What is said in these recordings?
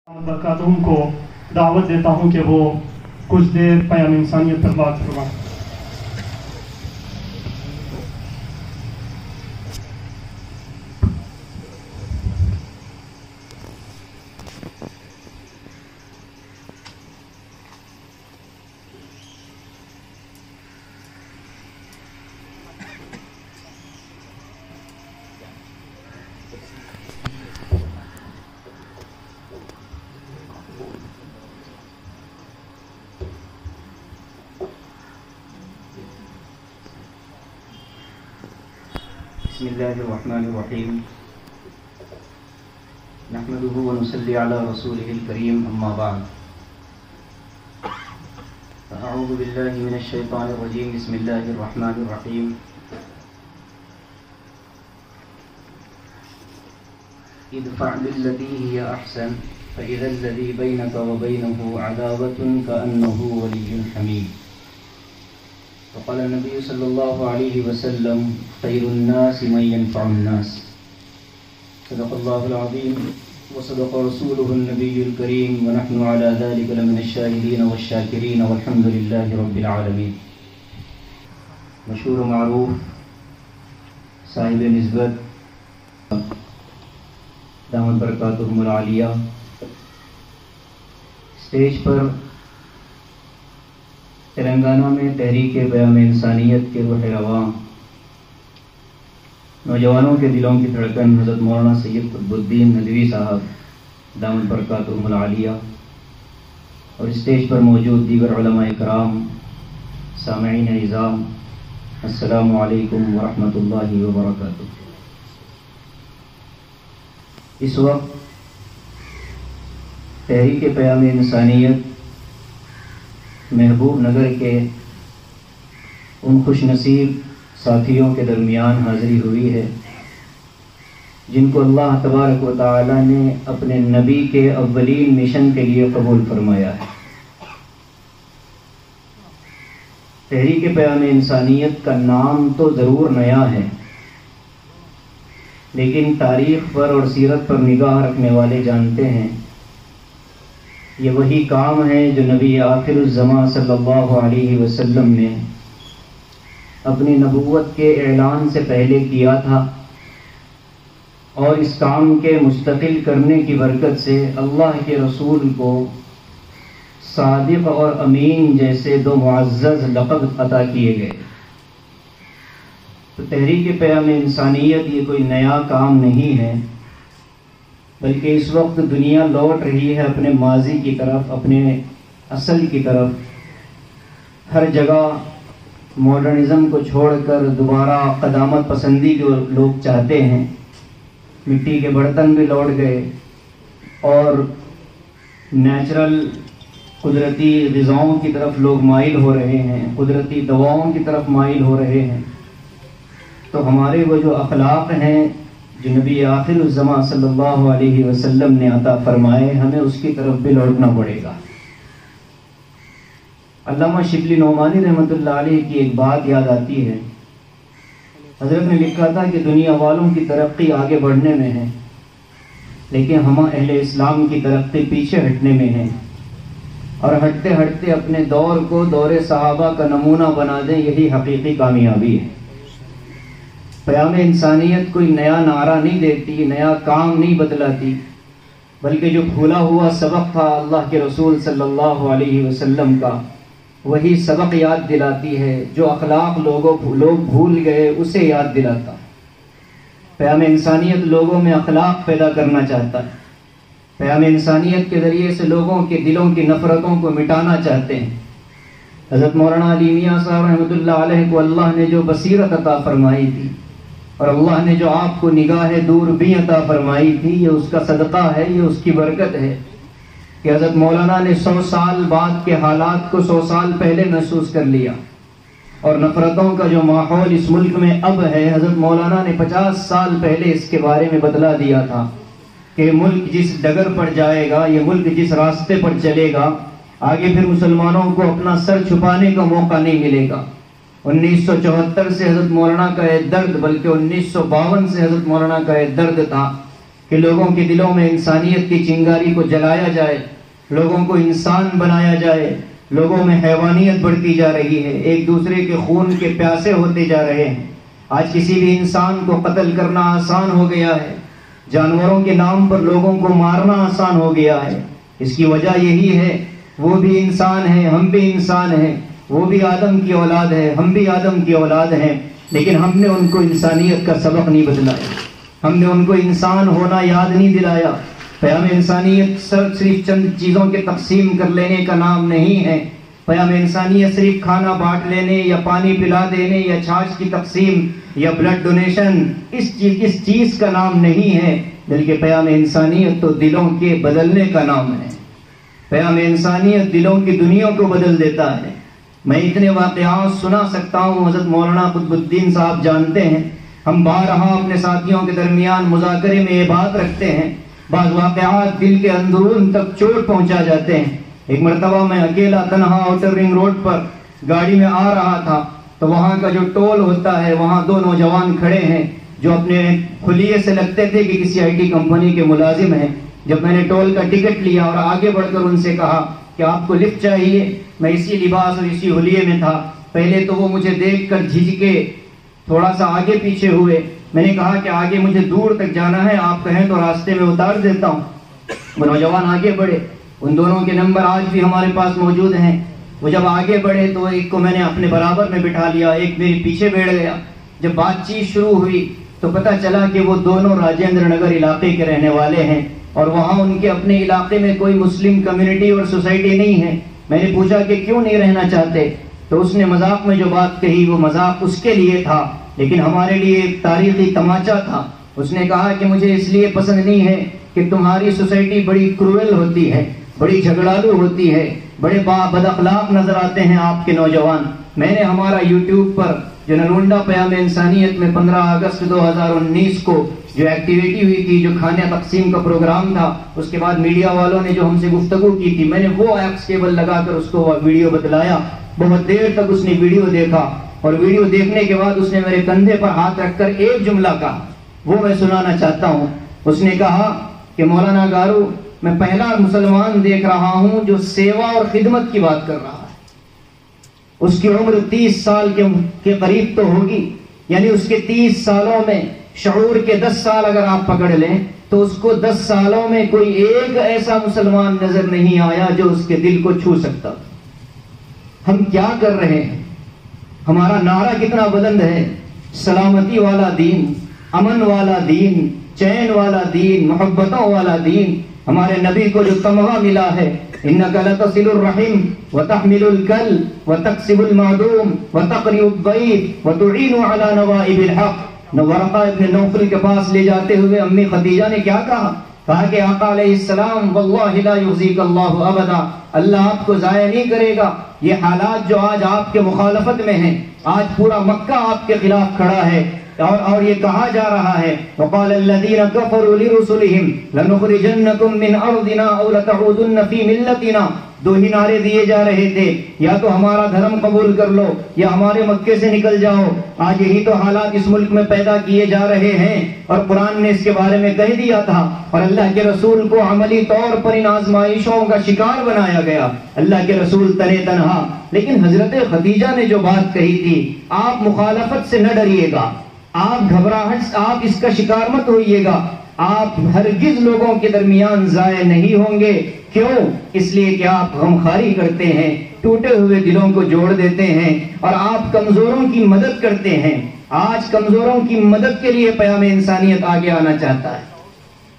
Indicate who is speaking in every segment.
Speaker 1: برکاتہم کو دعوت دیتا ہوں کہ وہ کچھ دیر پیام انسانیت پر بات فرمائیں۔
Speaker 2: بسم الله الرحمن الرحيم نحمده ونصلي على رسوله الكريم أما بعد فأعوذ بالله من الشيطان الرجيم بسم الله الرحمن الرحيم ادفع بالتي هي أحسن فإذا الذي بينك وبينه عداوة كأنه ولي حميم وقال النبي صلى الله عليه وسلم خير الناس من ينفع الناس صدق الله العظيم وصدق رسوله النبي الكريم ونحن على ذلك لمن الشاهدين والشاكرين والحمد لله رب العالمين۔ مشہور و معروف صاحب نسبت دامت برکاتہم العالیہ اسٹیج پر تلنگانہ میں تحریک پیام انسانیت کے روح رواں نوجوانوں کے دلوں کی دھڑکن حضرت مولانا سید قطب الدین ندوی صاحب دامت برکاتہم العالیہ اور اسٹیج پر موجود دیگر علماء کرام، سامعین اعظام، السلام علیکم ورحمۃ اللہ وبرکاتہ۔ اس وقت تحریک پیام انسانیت محبوب نگر کے ان خوش نصیب ساتھیوں کے درمیان حاضری ہوئی ہے جن کو اللہ تبارک و تعالی نے اپنے نبی کے اولین مشن کے لیے قبول فرمایا ہے۔ تحریک پیام انسانیت کا نام تو ضرور نیا ہے، لیکن تاریخ پر اور سیرت پر نگاہ رکھنے والے جانتے ہیں یہ وہی کام ہے جو نبی آخر الزمان صلی اللہ علیہ وسلم نے اپنی نبوت کے اعلان سے پہلے کیا تھا، اور اس کام کے مستقل کرنے کی برکت سے اللہ کے رسول کو صادق اور امین جیسے دو معزز لقب عطا کیے گئے۔ تو تحریک پیام انسانیت یہ کوئی نیا کام نہیں ہے، بلکہ اس وقت دنیا لوٹ رہی ہے اپنے ماضی کی طرف، اپنے اصل کی طرف۔ ہر جگہ ماڈرنزم کو چھوڑ کر دوبارہ قدامت پسندی کو لوگ چاہتے ہیں۔ مٹی کے برتن بھی لوٹ گئے اور نیچرل قدرتی غذاؤں کی طرف لوگ مائل ہو رہے ہیں، قدرتی دواؤں کی طرف مائل ہو رہے ہیں۔ تو ہمارے وہ جو اخلاق ہیں جو نبی آخر الزمان صلی اللہ علیہ وسلم نے عطا فرمائے، ہمیں اس کی طرف بھی لوٹنا پڑے گا۔ علامہ شبلی نعمانی رحمۃ اللہ علیہ کی ایک بات یاد آتی ہے۔ حضرت نے لکھا تھا کہ دنیا والوں کی ترقی آگے بڑھنے میں ہے، لیکن ہم اہل اسلام کی ترقی پیچھے ہٹنے میں ہے، اور ہٹتے ہٹتے اپنے دور کو دور صحابہ کا نمونہ بنا دیں، یہی حقیقی کامیابی ہے۔ پیام انسانیت کوئی نیا نعرہ نہیں دیتی، نیا کام نہیں بتلاتی، بلکہ جو بھولا ہوا سبق تھا اللہ کے رسول صلی اللہ علیہ وسلم کا، وہی سبق یاد دلاتی ہے۔ جو اخلاق لوگ بھول گئے اسے یاد دلاتا۔ پیام انسانیت لوگوں میں اخلاق پیدا کرنا چاہتا ہے۔ پیام انسانیت کے ذریعے سے لوگوں کے دلوں کی نفرتوں کو مٹانا چاہتے ہیں۔ حضرت مولانا علی میاں صاحب رحمۃ اللہ علیہ کو اللہ نے جو بصیرت عطا فرمائی تھی، اور اللہ نے جو آپ کو نگاہ دور بھی عطا فرمائی تھی، یہ اس کا صدقہ ہے، یہ اس کی برکت ہے کہ حضرت مولانا نے 100 سال بعد کے حالات کو 100 سال پہلے محسوس کر لیا، اور نفرتوں کا جو ماحول اس ملک میں اب ہے، حضرت مولانا نے 50 سال پہلے اس کے بارے میں بتلا دیا تھا کہ ملک جس ڈگر پر جائے گا، یہ ملک جس راستے پر چلے گا، آگے پھر مسلمانوں کو اپنا سر چھپانے کا موقع نہیں ملے گا۔ 1974 سے حضرت مولانا کا یہ درد، بلکہ 1952 سے حضرت مولانا کا یہ درد تھا کہ لوگوں کے دلوں میں انسانیت کی چنگاری کو جلایا جائے، لوگوں کو انسان بنایا جائے۔ لوگوں میں حیوانیت بڑھتی جا رہی ہے، ایک دوسرے کے خون کے پیاسے ہوتے جا رہے ہیں۔ آج کسی بھی انسان کو قتل کرنا آسان ہو گیا ہے، جانوروں کے نام پر لوگوں کو مارنا آسان ہو گیا ہے۔ اس کی وجہ یہی ہے، وہ بھی انسان ہے، ہم بھی انسان ہیں، وہ بھی آدم کی اولاد ہے، ہم بھی آدم کی اولاد ہیں، لیکن ہم نے ان کو انسانیت کا سبق نہیں بدلایا، ہم نے ان کو انسان ہونا یاد نہیں دلایا۔ پیام انسانیت صرف چند چیزوں کے تقسیم کر لینے کا نام نہیں ہے۔ پیام انسانیت صرف کھانا بانٹ لینے یا پانی پلا دینے یا چھاچھ کی تقسیم یا بلڈ ڈونیشن اس چیز کا نام نہیں ہے، بلکہ پیام انسانیت تو دلوں کے بدلنے کا نام ہے۔ پیام انسانیت دلوں کی دنیا کو بدل دیتا ہے۔ میں اتنے واقعات سنا سکتا ہوں، حضرت مولانا قطب الدین صاحب جانتے ہیں، ہم بارہا اپنے ساتھیوں کے درمیان مذاکرے میں یہ بات رکھتے ہیں، بعض واقعات دل کے اندرون تک چوٹ پہنچا جاتے ہیں۔ ایک مرتبہ میں اکیلا تنہا آؤٹر رنگ روڈ پر گاڑی میں آ رہا تھا، تو وہاں کا جو ٹول ہوتا ہے وہاں دو نوجوان کھڑے ہیں جو اپنے خلیے سے لگتے تھے کہ کسی آئی ٹی کمپنی کے ملازم ہیں۔ جب میں نے ٹول کا ٹکٹ لیا اور آگے بڑھ کر ان سے کہا کہ آپ کو لفٹ چاہیے، میں اسی لباس اور اسی حلیے میں تھا، پہلے تو وہ مجھے دیکھ کر جھجکے تھوڑا سا آگے پیچھے ہوئے۔ میں نے کہا کہ آگے مجھے دور تک جانا ہے، آپ کہیں تو راستے میں اتار دیتا ہوں۔ وہ نوجوان آگے بڑھے، ان دونوں کے نمبر آج بھی ہمارے پاس موجود ہیں۔ وہ جب آگے بڑھے تو ایک کو میں نے اپنے برابر میں بٹھا لیا، ایک میرے پیچھے بیٹھ گیا۔ جب بات چیت شروع ہوئی تو پتہ چلا کہ وہ دونوں راجندر نگر علاقے کے رہنے والے ہیں، اور وہاں ان کے اپنے علاقے میں کوئی مسلم کمیونٹی اور سوسائٹی نہیں ہے۔ میں نے پوچھا کہ کیوں نہیں رہنا چاہتے، تو اس نے مذاق میں جو بات کہی وہ مذاق اس کے لیے تھا، لیکن ہمارے لیے ایک تاریخی تماچا تھا۔ اس نے کہا کہ مجھے اس لیے پسند نہیں ہے کہ تمہاری سوسائٹی بڑی کروئل ہوتی ہے، بڑی جھگڑالو ہوتی ہے، بڑے بد اخلاق نظر آتے ہیں آپ کے نوجوان۔ میں نے ہمارا یوٹیوب پر جو نلونڈا پیام انسانیت میں 15 اگست 2019 کو جو ایکٹیویٹی ہوئی تھی، جو کھانے تقسیم کا پروگرام تھا، اس کے بعد میڈیا والوں نے جو ہم سے گفتگو کی تھی، میں نے وہ ایکس کیبل لگا کر اس کو ویڈیو بتلایا۔ بہت دیر تک اس نے ویڈیو دیکھا، اور ویڈیو دیکھنے کے بعد اس نے میرے کندھے پر ہاتھ رکھ کر ایک جملہ کہا، وہ میں سنانا چاہتا ہوں۔ اس نے کہا کہ مولانا گارو، میں پہلا مسلمان دیکھ رہا ہوں جو سیوا اور خدمت کی بات کر رہا ہے۔ اس کی عمر 30 سال کے قریب تو ہوگی، یعنی اس کے 30 سالوں میں شعور کے 10 سال اگر آپ پکڑ لیں تو اس کو 10 سالوں میں کوئی ایک ایسا مسلمان نظر نہیں آیا جو اس کے دل کو چھو سکتا۔ ہم کیا کر رہے ہیں؟ ہمارا نعرہ کتنا بلند ہے، سلامتی والا دین، امن والا دین، چین والا دین، محبتوں والا دین۔ ہمارے نبی کو جو تمغہ ملا ہے، انک لتصل الرحم وتحمل الکل وتکسب المعدوم وتقری الضیف وتعین علی نوائب الحق۔ ورقہ ابن نوفل کے پاس لے جاتے ہوئے امی خدیجہ نے کیا کہا؟ کہا کہ آقا علیہ السلام واللہ لا یخزیک اللہ ابدا، اللہ آپ کو ضائع نہیں کرے گا۔ یہ حالات جو آج آپ کے مخالفت میں ہیں، آج پورا مکہ آپ کے خلاف کھڑا ہے، اور یہ کہا جا رہا ہے وقال الذين كفروا لرسلهم لنخرجنكم من ارضنا او لتعودن في ملتنا۔ دو ہی نعرے دیے جا رہے تھے، یا تو ہمارا دھرم قبول کر لو یا ہمارے مکے سے نکل جاؤ۔ آج یہی تو حالات اس ملک میں پیدا کیے جا رہے ہیں، اور قرآن نے اس کے بارے میں کہہ دیا تھا، اور اللہ کے رسول کو عملی طور پر ان آزمائشوں کا شکار بنایا گیا، اللہ کے رسول تنے تنہا۔ لیکن حضرت خدیجہ نے جو بات کہی تھی، آپ مخالفت سے نہ ڈریے گا، آپ گھبراہٹ، آپ اس کا شکار مت ہوئیے گا، آپ ہرگز لوگوں کے درمیان ضائع نہیں ہوں گے۔ کیوں؟ اس لیے کہ آپ غمخواری کرتے ہیں، ٹوٹے ہوئے دلوں کو جوڑ دیتے ہیں، اور آپ کمزوروں کی مدد کرتے ہیں۔ آج کمزوروں کی مدد کے لیے پیام انسانیت آگے آنا چاہتا ہے۔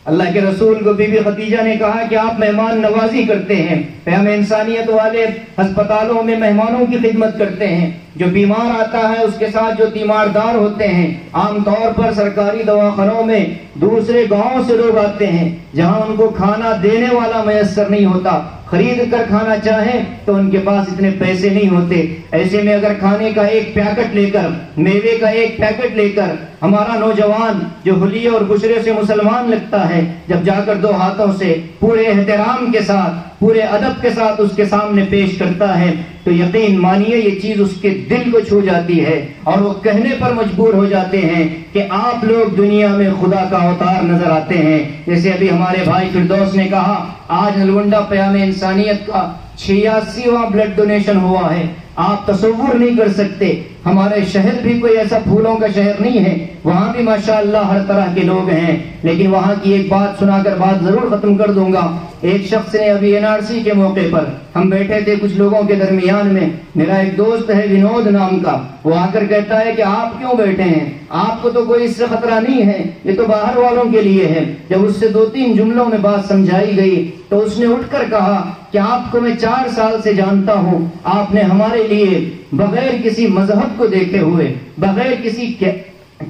Speaker 2: اللہ کے رسول کو بی بی خدیجہ نے کہا کہ آپ مہمان نوازی کرتے ہیں، پیام انسانیت والے ہسپتالوں میں مہمانوں کی خدمت کرتے ہیں، جو بیمار آتا ہے اس کے ساتھ جو تیماردار ہوتے ہیں، عام طور پر سرکاری دواخانوں میں دوسرے گاؤں سے لوگ آتے ہیں جہاں ان کو کھانا دینے والا میسر نہیں ہوتا، خرید کر کھانا چاہیں تو ان کے پاس اتنے پیسے نہیں ہوتے۔ ایسے میں اگر کھانے کا ایک پیکٹ لے کر، میوے کا ایک پیکٹ لے کر ہمارا نوجوان جو حلیے اور بشرے سے مسلمان لگتا ہے، جب جا کر 2 ہاتھوں سے پورے احترام کے ساتھ، پورے ادب کے ساتھ اس کے سامنے پیش کرتا ہے تو یقین مانیے یہ چیز اس کے دل کو چھو جاتی ہے اور وہ کہنے پر مجبور ہو جاتے ہیں کہ آپ لوگ دنیا میں خدا کا اوتار نظر آتے ہیں. جیسے ابھی ہمارے بھائی فردوس نے کہا آج نلگنڈا پیام انسانیت کا 86واں بلڈ ڈونیشن ہوا ہے. آپ تصور نہیں کر سکتے. ہمارے شہر بھی کوئی ایسا پھولوں کا شہر نہیں ہے, وہاں بھی ماشاءاللہ ہر طرح کے لوگ ہیں, لیکن وہاں کی ایک بات سنا کر بات ضرور ختم کر دوں گا. ایک شخص نے ابھی NRC کے موقع پر ہم بیٹھے تھے کچھ لوگوں کے درمیان میں, میرا ایک دوست ہے ونود نام کا, وہ آ کر کہتا ہے کہ آپ کیوں بیٹھے ہیں, آپ کو تو کوئی اس سے خطرہ نہیں ہے, یہ تو باہر والوں کے لیے ہے. جب اس سے 2-3 جملوں میں بات سمجھائی گئی تو اس نے اٹھ کر کہا کہ آپ کو میں 4 سال سے جانتا ہوں, آپ نے ہمارے لیے بغیر کسی مذہب کو دیکھے ہوئے, بغیر کسی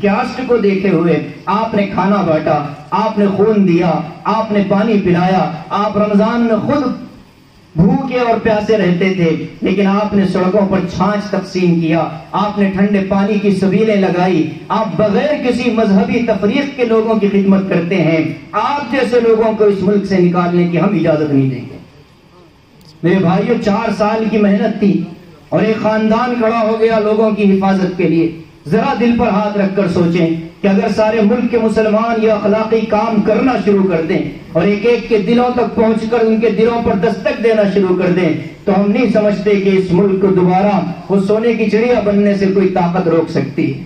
Speaker 2: کاسٹ کو دیکھے ہوئے آپ نے کھانا بانٹا, آپ نے خون دیا, آپ نے پانی پلایا, آپ رمضان میں خود بھوکے اور پیاسے رہتے تھے, لیکن آپ نے سڑکوں پر چھاچھ تقسیم کیا, آپ نے ٹھنڈے پانی کی سبیلیں لگائی, آپ بغیر کسی مذہبی تفریق کے لوگوں کی خدمت کرتے ہیں. آپ جیسے لوگوں کو اس ملک سے نکالنے کی ہم اجازت نہیں دیں گے. میرے بھائیوں 4 سال کی محنت تھی اور ایک خاندان کھڑا ہو گیا لوگوں کی حفاظت کے لیے. ذرا دل پر ہاتھ رکھ کر سوچیں کہ اگر سارے ملک کے مسلمان یہ اخلاقی کام کرنا شروع کر دیں اور ایک ایک کے دلوں تک پہنچ کر ان کے دلوں پر دستک دینا شروع کر دیں تو ہم نہیں سمجھتے کہ اس ملک کو دوبارہ وہ سونے کی چڑیا بننے سے کوئی طاقت روک سکتی ہے.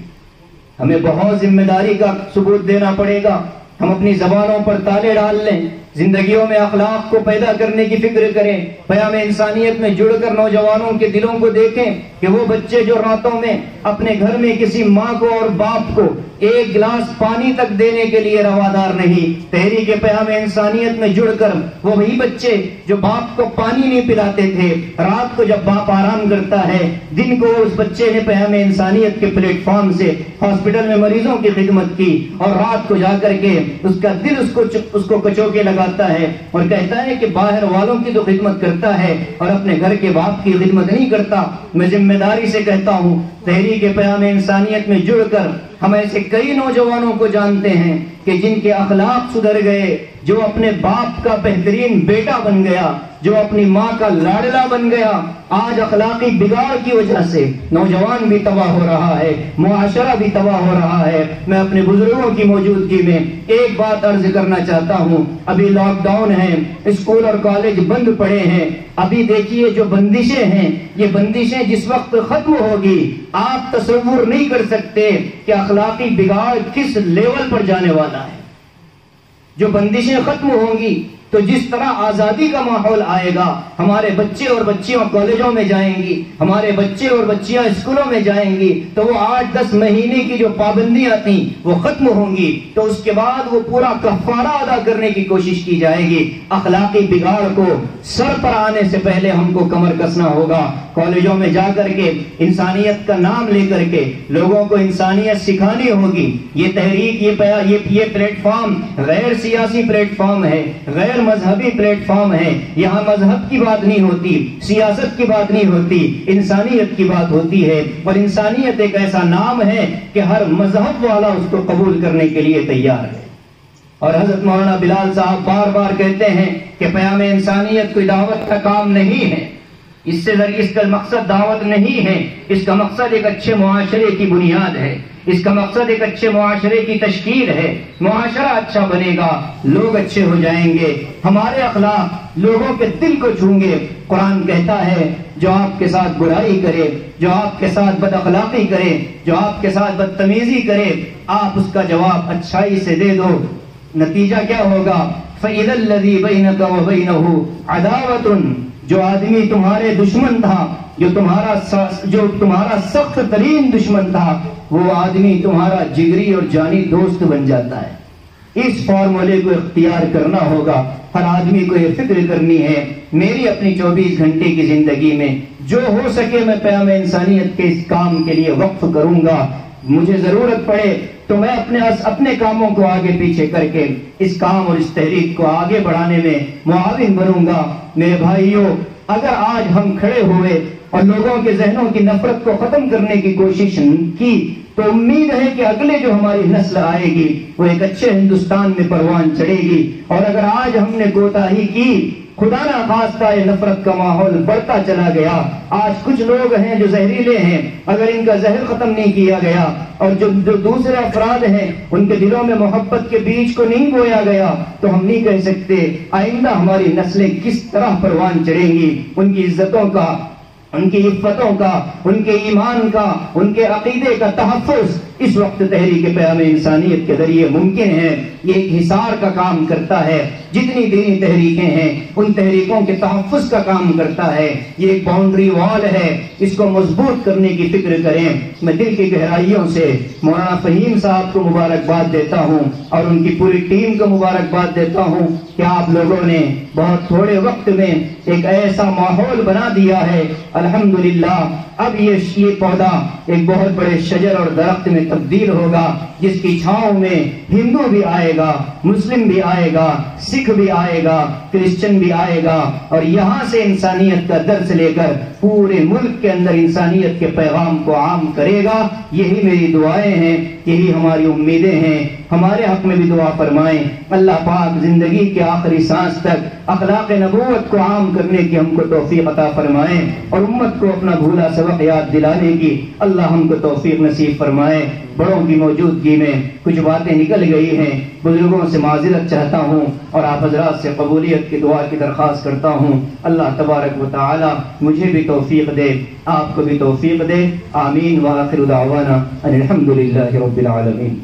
Speaker 2: ہمیں بہت ذمہ داری کا ثبوت دینا پڑے گا. ہم اپنی زبانوں پر تالے ڈال لیں, زندگیوں میں اخلاق کو پیدا کرنے کی فکر کریں, پیام انسانیت میں جڑ کر نوجوانوں کے دلوں کو دیکھیں کہ وہ بچے جو راتوں میں اپنے گھر میں کسی ماں کو اور باپ کو 1 گلاس پانی تک دینے کے لیے روادار نہیں, تحریک پیام انسانیت میں جڑ کر وہ وہی بچے جو باپ کو پانی نہیں پلاتے تھے, رات کو جب باپ آرام کرتا ہے دن کو اس بچے نے پیام انسانیت کے پلیٹ فارم سے ہاسپٹل میں مریضوں کی خدمت کی, اور رات کو جا کر کے اس کا دل اس کو کچوکے لگاتا ہے اور کہتا ہے کہ باہر والوں کی تو خدمت کرتا ہے اور اپنے گھر کے باپ کی خدمت نہیں کرتا. میں ذمہ داری سے کہتا ہوں تحریک پیام انسانیت میں جڑ کر ہم ایسے کئی نوجوانوں کو جانتے ہیں کہ جن کے اخلاق سدھر گئے, جو اپنے باپ کا بہترین بیٹا بن گیا, جو اپنی ماں کا لاڈلا بن گیا. آج اخلاقی بگاڑ کی وجہ سے نوجوان بھی تباہ ہو رہا ہے, معاشرہ بھی تباہ ہو رہا ہے. میں اپنے بزرگوں کی موجودگی میں ایک بات عرض کرنا چاہتا ہوں. ابھی لاک ڈاؤن ہے, اسکول اور کالج بند پڑے ہیں. ابھی دیکھیے جو بندشیں ہیں, یہ بندشیں جس وقت ختم ہوگی آپ تصور نہیں کر سکتے کہ اخلاقی بگاڑ کس لیول پر جانے والا ہے. جو بندشیں ختم ہوں گی تو جس طرح آزادی کا ماحول آئے گا, ہمارے بچے اور بچیاں کالجوں میں جائیں گی, ہمارے بچے اور بچیاں اسکولوں میں جائیں گی, تو وہ 8-10 مہینے کی جو پابندیاں تھیں وہ ختم ہوں گی, تو اس کے بعد وہ پورا کفارہ ادا کرنے کی کوشش کی جائے گی. اخلاقی بگاڑ کو سر پر آنے سے پہلے ہم کو کمر کسنا ہوگا. کالجوں میں جا کر کے انسانیت کا نام لے کر کے لوگوں کو انسانیت سکھانی ہوگی. یہ تحریک یہ پلیٹ فارم غیر سیاسی پلیٹ فارم ہے, غیر مذہبی پلیٹ فارم ہے. یہاں مذہب کی بات نہیں ہوتی, سیاست کی بات نہیں ہوتی, انسانیت کی بات ہوتی ہے. اور انسانیت ایک ایسا نام ہے کہ ہر مذہب والا اس کو قبول کرنے کے لیے تیار ہے. اور حضرت مولانا بلال صاحب بار بار کہتے ہیں کہ پیام انسانیت کوئی دعوت کا کام نہیں ہے, اس کا مقصد دعوت نہیں ہے, اس کا مقصد ایک اچھے معاشرے کی بنیاد ہے, اس کا مقصد ایک اچھے معاشرے کی تشکیل ہے. معاشرہ اچھا بنے گا, لوگ اچھے ہو جائیں گے, ہمارے اخلاق لوگوں کے دل کو چھوں گے. قرآن کہتا ہے جو آپ کے ساتھ برائی کرے, جو آپ کے ساتھ بد اخلاقی کرے, جو آپ کے ساتھ بدتمیزی کرے, آپ اس کا جواب اچھائی سے دے دو. نتیجہ کیا ہوگا؟ فَإِذَا الَّذِي بَيْنَكَ وَبَيْنَهُ عَدَاوَةٌ, جو آدمی تمہارے دشمن تھا, جو تمہارا سخت ترین دشمن تھا, وہ آدمی تمہارا جگری اور جانی دوست بن جاتا ہے. اس فارمولے کو اختیار کرنا ہوگا. ہر آدمی کو یہ فکر کرنی ہے, میری اپنی 24 گھنٹے کی زندگی میں جو ہو سکے میں پیام انسانیت کے اس کام کے لیے وقف کروں گا. مجھے ضرورت پڑے تو میں اپنے کاموں کو آگے پیچھے کر کے اس کام اور اس تحریک کو آگے بڑھانے میں معاون بنوں گا. میرے بھائیوں, اگر آج ہم کھڑے ہوئے اور لوگوں کے ذہنوں کی نفرت کو ختم کرنے کی کوشش کی تو امید ہے کہ اگلے جو ہماری نسل آئے گی وہ ایک اچھے ہندوستان میں پروان چڑھے گی. اور اگر آج ہم نے کوتاہی کی خدا نہ خواستہ یہ نفرت کا ماحول بڑھتا چلا گیا. آج کچھ لوگ ہیں جو زہریلے ہیں، اگر ان کا زہر ختم نہیں کیا گیا اور جو دوسرے افراد ہیں ان کے دلوں میں محبت کے بیج کو نہیں بویا گیا تو ہم نہیں کہہ سکتے آئندہ ہماری نسلیں کس طرح پروان چڑھیں گی. ان کی عزتوں کا، ان کی عفتوں کا، ان کے ایمان کا، ان کے عقیدے کا تحفظ اس وقت تحریک پیام انسانیت کے ذریعے ممکن ہے. یہ ایک حصار کا کام کرتا ہے. جتنی دینی تحریکیں ہیں ان تحریکوں کے تحفظ کا کام کرتا ہے. یہ ایک باؤنڈری وال ہے، اس کو مضبوط کرنے کی فکر کریں. میں دل کی گہرائیوں سے مولانا فہیم صاحب کو مبارکباد دیتا ہوں اور ان کی پوری ٹیم کو مبارکباد دیتا ہوں کہ آپ لوگوں نے بہت تھوڑے وقت میں ایک ایسا ماحول بنا دیا ہے. الحمدللہ اب یہ پودا ایک بہت بڑے شجر اور درخت میں تبدیل ہوگا، جس کی چھاؤں میں ہندو بھی آئے گا، مسلم بھی آئے گا، سکھ بھی آئے گا، کرسچن بھی آئے گا، اور یہاں سے انسانیت کا درس لے کر پورے ملک کے اندر انسانیت کے پیغام کو عام کرے گا. یہی میری دعائیں ہیں، یہی ہماری امیدیں ہیں. ہمارے حق میں بھی دعا فرمائیں. اللہ پاک زندگی کے آخری سانس تک اخلاق نبوت کو عام کرنے کی ہم کو توفیق عطا فرمائیں اور امت کو اپنا بھولا سبق یاد دلانے کی اللہ ہم کو توفیق نصیب فرمائیں. بڑوں کی موجودگی میں کچھ باتیں نکل گئی ہیں، بزرگوں سے معذرت چاہتا ہوں اور آپ حضرات سے قبولیت کی دعا کی درخواست کرتا ہوں. اللہ تبارک و تعالی مجھے بھی توفیق دے، آپ کو بھی توفیق دے. آمین. وآخر دعوانا ان الحمد للہ رب العالمین.